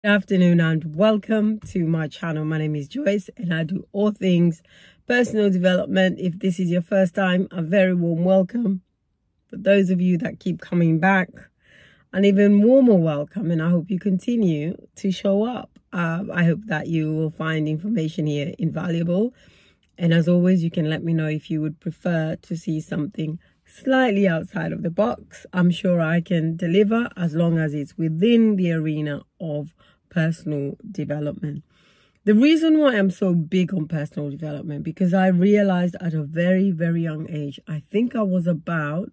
Good afternoon and welcome to my channel. My name is Joyce and I do all things personal development. If this is your first time, a very warm welcome. For those of you that keep coming back, an even warmer welcome, and I hope you continue to show up. I hope that you will find information here invaluable. And as always, you can let me know if you would prefer to see something slightly outside of the box. I'm sure I can deliver as long as it's within the arena of personal development. The reason why I'm so big on personal development, because I realized at a very, very young age, I think I was about,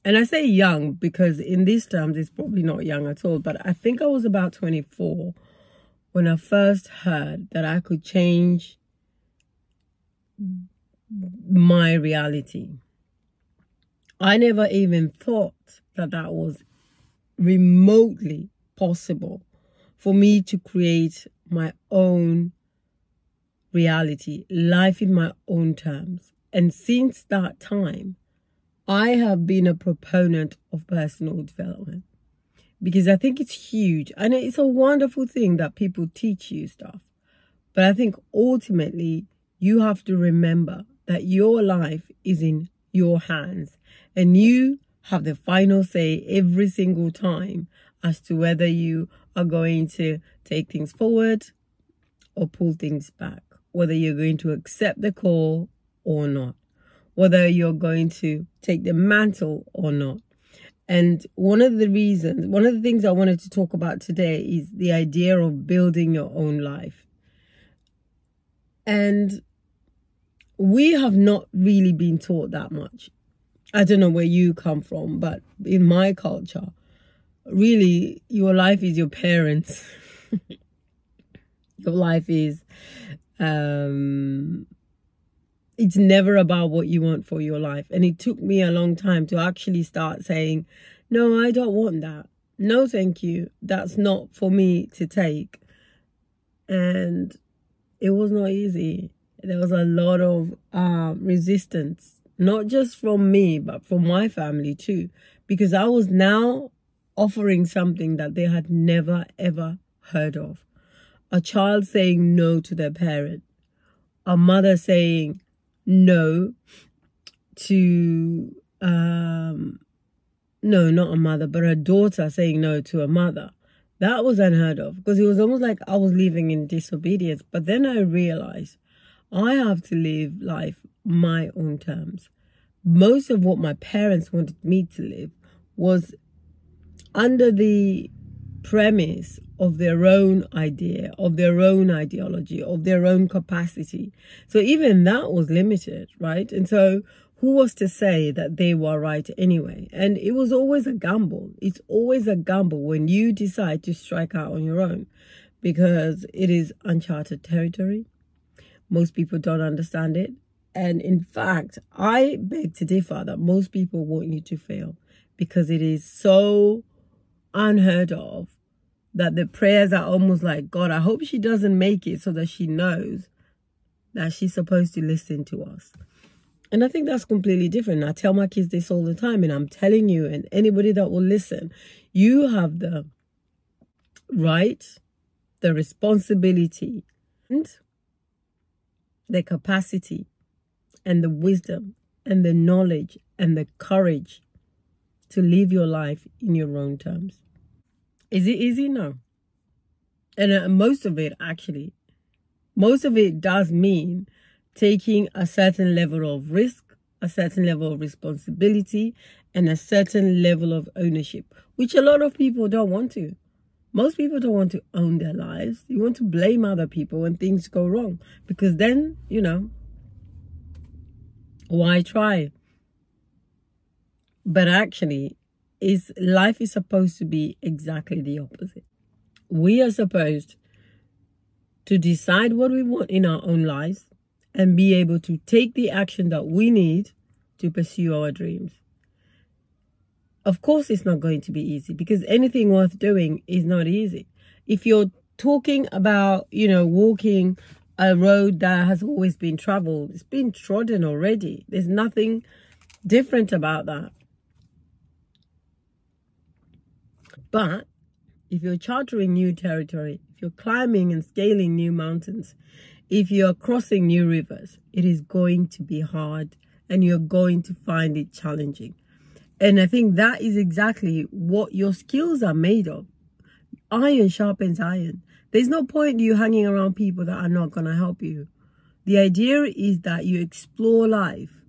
and I say young because in these terms it's probably not young at all, but I think I was about 24 when I first heard that I could change my reality. I never even thought that that was remotely possible for me to create my own reality, life in my own terms. And since that time, I have been a proponent of personal development because I think it's huge and it's a wonderful thing that people teach you stuff. But I think ultimately you have to remember that your life is in your hands and you have the final say every single time as to whether you are going to take things forward or pull things back, whether you're going to accept the call or not, whether you're going to take the mantle or not. And one of the things I wanted to talk about today is the idea of building your own life. And we have not really been taught that much. I don't know where you come from, but in my culture, really, your life is your parents. Your life is, it's never about what you want for your life. And it took me a long time to actually start saying, no, I don't want that. No, thank you. That's not for me to take. And it was not easy. There was a lot of resistance, not just from me, but from my family too, because I was now offering something that they had never, ever heard of. A child saying no to their parent. A mother saying no to, no, not a mother, but a daughter saying no to a mother. That was unheard of because it was almost like I was living in disobedience. But then I realized I have to live life my own terms. Most of what my parents wanted me to live was under the premise of their own idea, of their own ideology, of their own capacity. So even that was limited, right? And so who was to say that they were right anyway? And it was always a gamble. It's always a gamble when you decide to strike out on your own because it is uncharted territory. Most people don't understand it. And in fact, I beg to differ that most people want you to fail because it is so unheard of that the prayers are almost like, God, I hope she doesn't make it so that she knows that she's supposed to listen to us. And I think that's completely different. I tell my kids this all the time, and I'm telling you, and anybody that will listen, you have the right, the responsibility, and the capacity, and the wisdom, and the knowledge, and the courage to live your life in your own terms. Is it easy? No. And most of it does mean taking a certain level of risk, a certain level of responsibility, and a certain level of ownership, which a lot of people don't want to. Most people don't want to own their lives. You want to blame other people when things go wrong, because then, you know, why try? But actually, life is supposed to be exactly the opposite. We are supposed to decide what we want in our own lives and be able to take the action that we need to pursue our dreams. Of course, it's not going to be easy because anything worth doing is not easy. If you're talking about, you know, walking a road that has always been traveled, it's been trodden already. There's nothing different about that. But if you're chartering new territory, if you're climbing and scaling new mountains, if you're crossing new rivers, it is going to be hard and you're going to find it challenging. And I think that is exactly what your skills are made of. Iron sharpens iron. There's no point you hanging around people that are not going to help you. The idea is that you explore life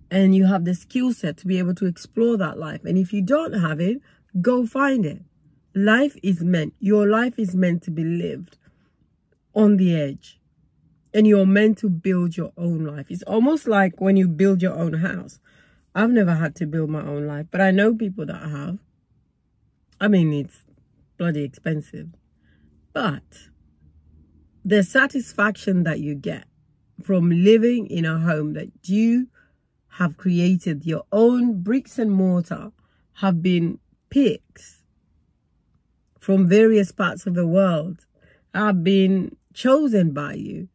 and you have the skill set to be able to explore that life. And if you don't have it, go find it. Your life is meant to be lived on the edge. And you're meant to build your own life. It's almost like when you build your own house. I've never had to build my own life, but I know people that have. I mean, it's bloody expensive. But the satisfaction that you get from living in a home that you have created, your own bricks and mortar have been picked from various parts of the world, have been chosen by you,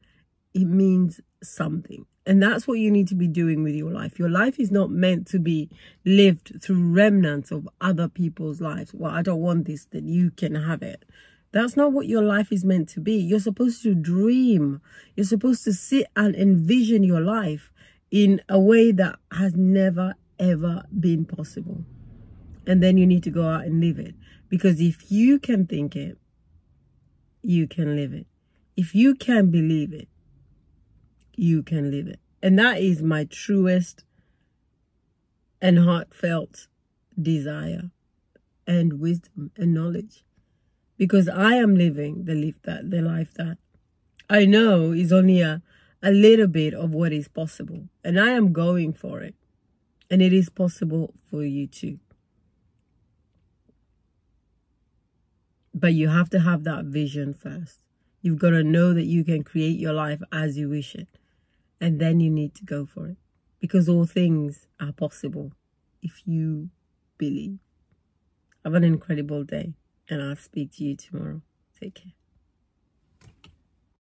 it means something. And that's what you need to be doing with your life. Your life is not meant to be lived through remnants of other people's lives. Well, I don't want this, then you can have it. That's not what your life is meant to be. You're supposed to dream. You're supposed to sit and envision your life in a way that has never, ever been possible. And then you need to go out and live it. Because if you can think it, you can live it. If you can believe it, you can live it. And that is my truest and heartfelt desire and wisdom and knowledge. Because I am living the life that I know is only a little bit of what is possible. And I am going for it. And it is possible for you too. But you have to have that vision first. You've got to know that you can create your life as you wish it. And then you need to go for it. Because all things are possible if you believe. Have an incredible day. And I'll speak to you tomorrow. Take care.